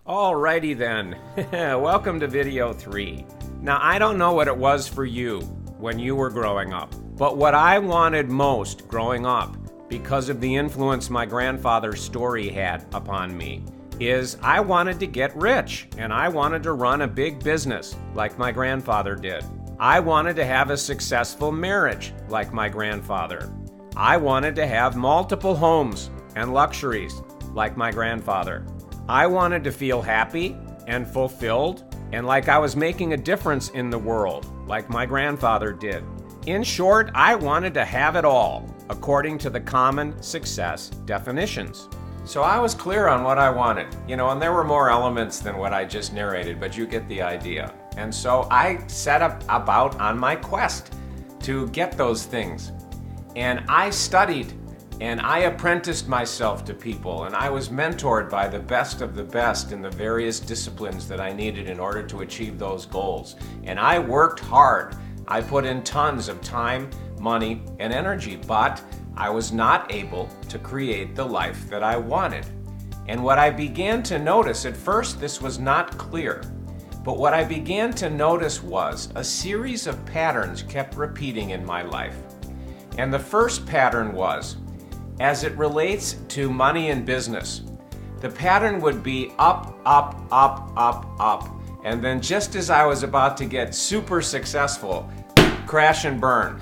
Alrighty then, welcome to video 3. Now I don't know what it was for you when you were growing up, but what I wanted most growing up, because of the influence my grandfather's story had upon me, is I wanted to get rich and I wanted to run a big business like my grandfather did. I wanted to have a successful marriage like my grandfather. I wanted to have multiple homes and luxuries like my grandfather. I wanted to feel happy and fulfilled and like I was making a difference in the world like my grandfather did. In short, I wanted to have it all according to the common success definitions. So I was clear on what I wanted, and there were more elements than what I just narrated, but you get the idea. And so I set about on my quest to get those things. And I studied and I apprenticed myself to people, and I was mentored by the best of the best in the various disciplines that I needed in order to achieve those goals. And I worked hard. I put in tons of time, money, and energy, but I was not able to create the life that I wanted. And what I began to notice, at first this was not clear, but what I began to notice was a series of patterns kept repeating in my life. And the first pattern was, as it relates to money and business, the pattern would be up, up, up, up, up. And then just as I was about to get super successful, crash and burn.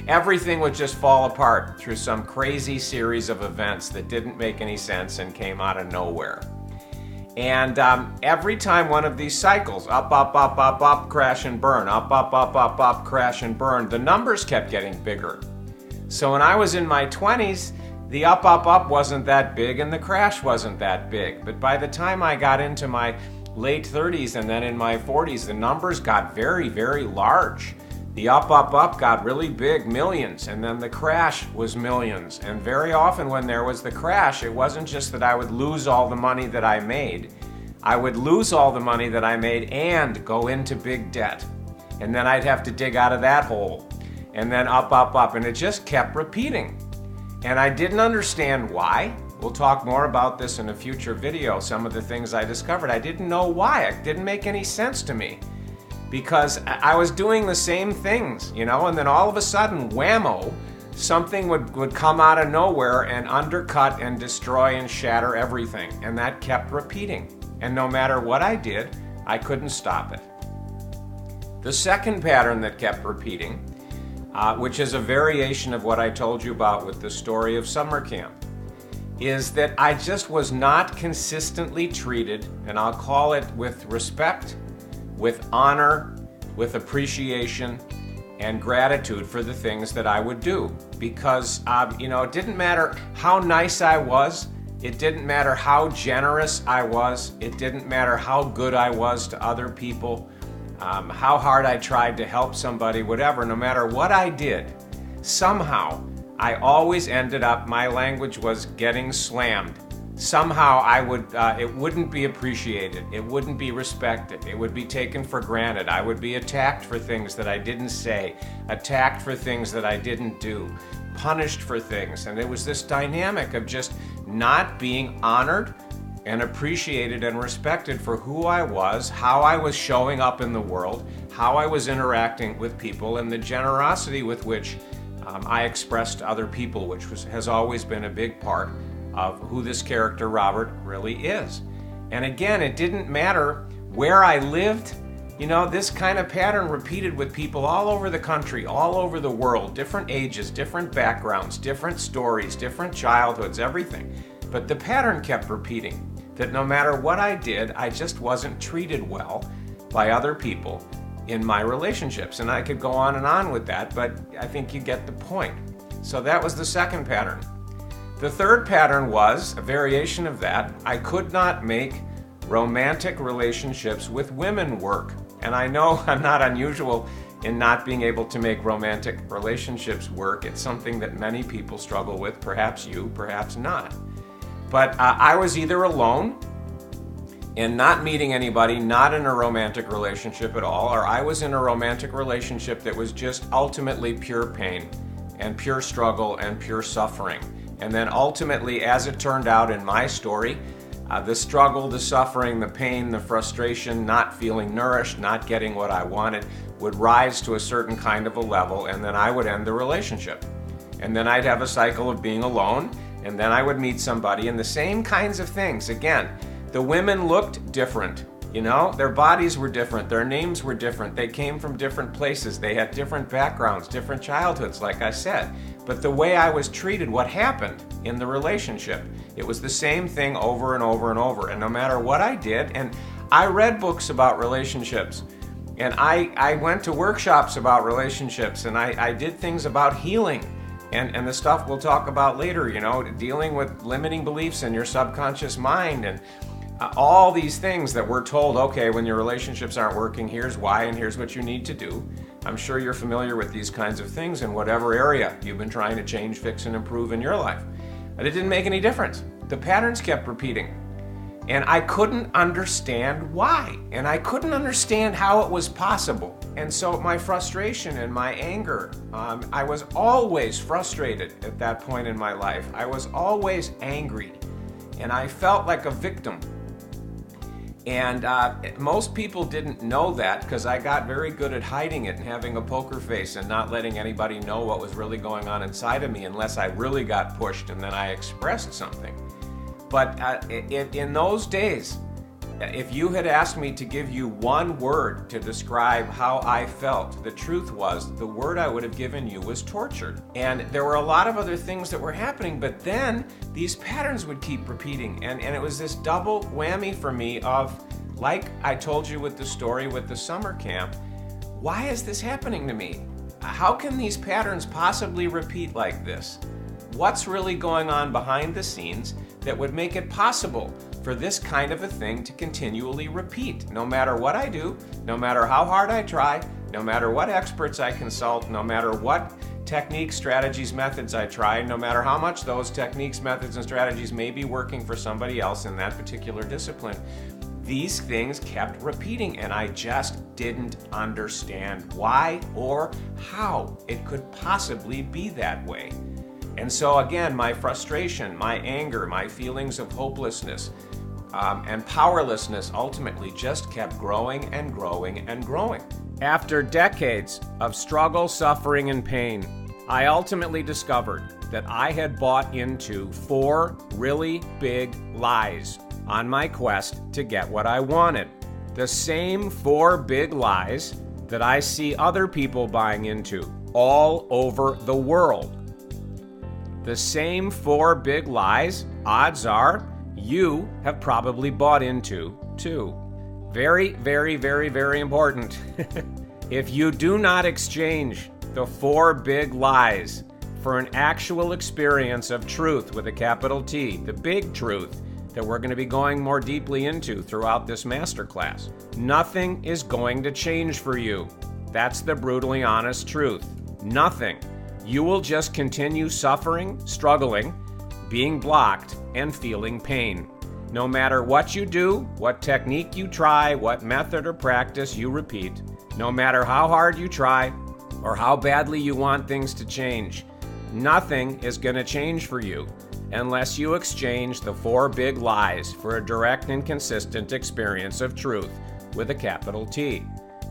Everything would just fall apart through some crazy series of events that didn't make any sense and came out of nowhere. And every time one of these cycles, up, up, up, up, up, crash and burn, up, up, up, up, up, crash and burn, the numbers kept getting bigger. So when I was in my 20s, the up, up, up wasn't that big and the crash wasn't that big. But by the time I got into my late 30s and then in my 40s, the numbers got very, very large. The up, up, up got really big, millions, and then the crash was millions. And very often when there was the crash, it wasn't just that I would lose all the money that I made. I would lose all the money that I made and go into big debt. And then I'd have to dig out of that hole. And then up, up, up, and it just kept repeating. And I didn't understand why. We'll talk more about this in a future video, some of the things I discovered. I didn't know why. It didn't make any sense to me. Because I was doing the same things, and then all of a sudden, whammo, something would come out of nowhere and undercut and destroy and shatter everything. And that kept repeating. And no matter what I did, I couldn't stop it. The second pattern that kept repeating, which is a variation of what I told you about with the story of summer camp, is that I just was not consistently treated, and I'll call it with respect, with honor, with appreciation, and gratitude for the things that I would do. Because, it didn't matter how nice I was, it didn't matter how generous I was, it didn't matter how good I was to other people, how hard I tried to help somebody, whatever, no matter what I did, somehow I always ended up, my language was getting slammed. Somehow it wouldn't be appreciated, it wouldn't be respected, it would be taken for granted. I would be attacked for things that I didn't say, attacked for things that I didn't do, punished for things. And it was this dynamic of just not being honored and appreciated and respected for who I was, how I was showing up in the world, how I was interacting with people, and the generosity with which I expressed to other people, which has always been a big part of who this character Robert really is. And again, it didn't matter where I lived. This kind of pattern repeated with people all over the country, all over the world, different ages, different backgrounds, different stories, different childhoods, everything. But the pattern kept repeating, that no matter what I did, I just wasn't treated well by other people in my relationships. And I could go on and on with that, but I think you get the point. So that was the second pattern. The third pattern was a variation of that. I could not make romantic relationships with women work. And I know I'm not unusual in not being able to make romantic relationships work. It's something that many people struggle with, perhaps you, perhaps not. But I was either alone and not meeting anybody, not in a romantic relationship at all, or I was in a romantic relationship that was just ultimately pure pain and pure struggle and pure suffering. And then ultimately, as it turned out in my story, The struggle, the suffering, the pain, the frustration, not feeling nourished, not getting what I wanted would rise to a certain kind of a level, and then I would end the relationship. And then I'd have a cycle of being alone, and then I would meet somebody, and the same kinds of things. Again, the women looked different. You know, their bodies were different, their names were different, they came from different places, they had different backgrounds, different childhoods, like I said. But the way I was treated, what happened in the relationship, it was the same thing over and over and over. And no matter what I did, and I read books about relationships, and I went to workshops about relationships, and I did things about healing, and the stuff we'll talk about later, you know, dealing with limiting beliefs in your subconscious mind, and all these things that we're told, okay, when your relationships aren't working, here's why and here's what you need to do. I'm sure you're familiar with these kinds of things in whatever area you've been trying to change, fix, and improve in your life. But it didn't make any difference. The patterns kept repeating. And I couldn't understand why. And I couldn't understand how it was possible. And so my frustration and my anger, I was always frustrated at that point in my life. I was always angry. And I felt like a victim. And most people didn't know that because I got very good at hiding it and having a poker face and not letting anybody know what was really going on inside of me unless I really got pushed and then I expressed something. But in those days, if you had asked me to give you one word to describe how I felt, the truth was the word I would have given you was tortured. And there were a lot of other things that were happening, but then these patterns would keep repeating. And it was this double whammy for me of, like I told you with the story with the summer camp, why is this happening to me? How can these patterns possibly repeat like this? What's really going on behind the scenes that would make it possible for this kind of a thing to continually repeat? No matter what I do, no matter how hard I try, no matter what experts I consult, no matter what techniques, strategies, methods I try, no matter how much those techniques, methods, and strategies may be working for somebody else in that particular discipline, these things kept repeating, and I just didn't understand why or how it could possibly be that way. And so again, my frustration, my anger, my feelings of hopelessness and powerlessness ultimately just kept growing and growing and growing. After decades of struggle, suffering, and pain, I ultimately discovered that I had bought into 4 really big lies on my quest to get what I wanted. The same 4 big lies that I see other people buying into all over the world. The same 4 big lies, odds are, you have probably bought into too. Very, very, very, very important. If you do not exchange the 4 big lies for an actual experience of truth with a capital T, the big truth that we're going to be going more deeply into throughout this masterclass, nothing is going to change for you. That's the brutally honest truth. Nothing. You will just continue suffering, struggling, being blocked, and feeling pain. No matter what you do, what technique you try, what method or practice you repeat, no matter how hard you try or how badly you want things to change, nothing is going to change for you unless you exchange the 4 big lies for a direct and consistent experience of truth with a capital T.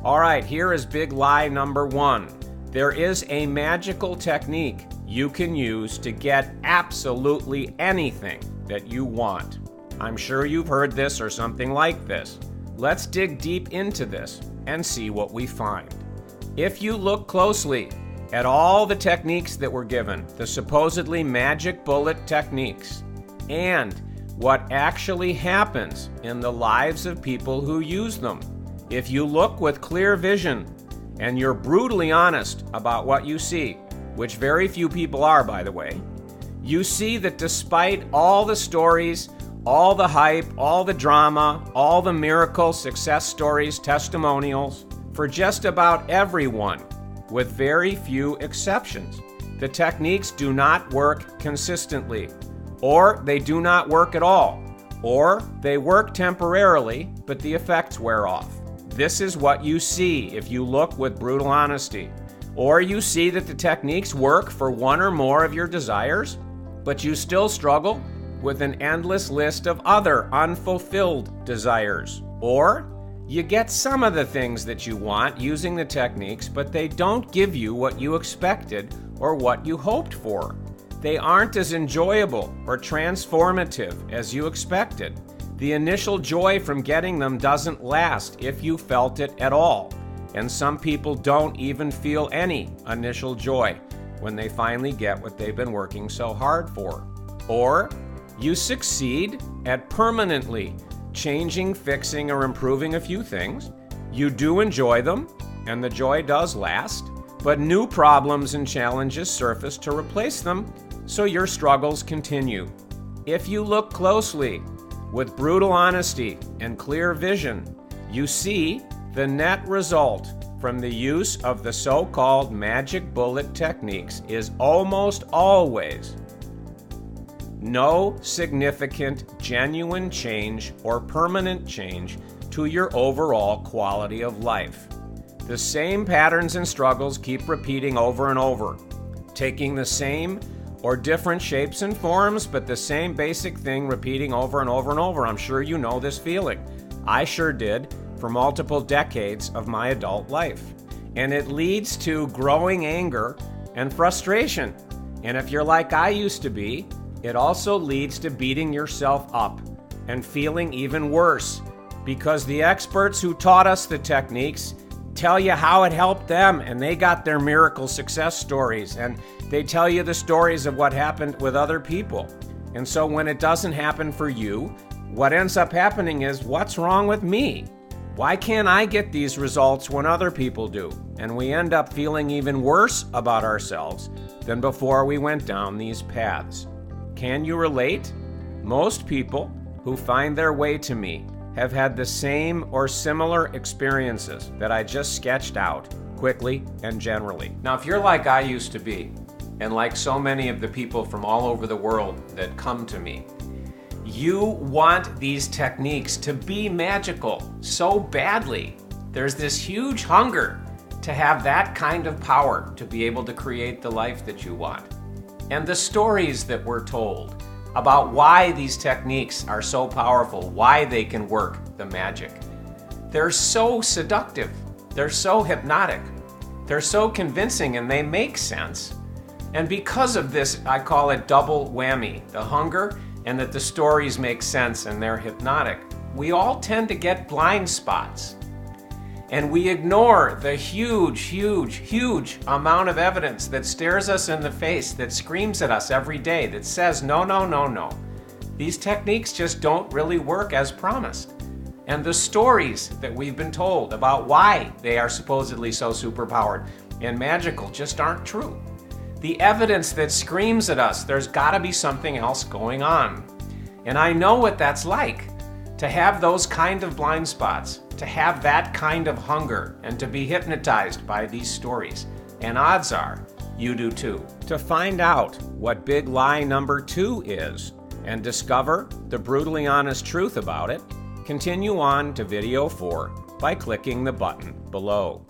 All right, here is big lie number 1. There is a magical technique you can use to get absolutely anything that you want. I'm sure you've heard this or something like this. Let's dig deep into this and see what we find. If you look closely at all the techniques that were given, the supposedly magic bullet techniques, and what actually happens in the lives of people who use them, if you look with clear vision and you're brutally honest about what you see, which very few people are, by the way, you see that despite all the stories, all the hype, all the drama, all the miracle success stories, testimonials, for just about everyone, with very few exceptions, the techniques do not work consistently, or they do not work at all, or they work temporarily, but the effects wear off. This is what you see if you look with brutal honesty. Or you see that the techniques work for one or more of your desires, but you still struggle with an endless list of other unfulfilled desires. Or you get some of the things that you want using the techniques, but they don't give you what you expected or what you hoped for. They aren't as enjoyable or transformative as you expected. The initial joy from getting them doesn't last if you felt it at all. And some people don't even feel any initial joy when they finally get what they've been working so hard for. Or you succeed at permanently changing, fixing, or improving a few things. You do enjoy them, and the joy does last, but new problems and challenges surface to replace them, so your struggles continue. If you look closely, with brutal honesty and clear vision, you see the net result from the use of the so-called magic bullet techniques is almost always no significant, genuine change or permanent change to your overall quality of life. The same patterns and struggles keep repeating over and over, taking the same or different shapes and forms, but the same basic thing repeating over and over and over. I'm sure you know this feeling. I sure did for multiple decades of my adult life. And it leads to growing anger and frustration. And if you're like I used to be, it also leads to beating yourself up and feeling even worse, because the experts who taught us the techniques tell you how it helped them, and they got their miracle success stories, and they tell you the stories of what happened with other people. And so when it doesn't happen for you, what ends up happening is, what's wrong with me? Why can't I get these results when other people do? And we end up feeling even worse about ourselves than before we went down these paths. Can you relate? Most people who find their way to me have had the same or similar experiences that I just sketched out quickly and generally. Now, if you're like I used to be, and like so many of the people from all over the world that come to me, you want these techniques to be magical so badly. There's this huge hunger to have that kind of power to be able to create the life that you want. And the stories that we're told about why these techniques are so powerful, why they can work the magic, they're so seductive, they're so hypnotic, they're so convincing, and they make sense. And because of this, I call it double whammy, the hunger and that the stories make sense and they're hypnotic. We all tend to get blind spots, and we ignore the huge amount of evidence that stares us in the face, that screams at us every day, that says, no, no, no, no. These techniques just don't really work as promised. And the stories that we've been told about why they are supposedly so superpowered and magical just aren't true. The evidence that screams at us, there's gotta be something else going on. And I know what that's like, to have those kind of blind spots, to have that kind of hunger, and to be hypnotized by these stories. And odds are, you do too. To find out what big lie number 2 is, and discover the brutally honest truth about it, continue on to video 4 by clicking the button below.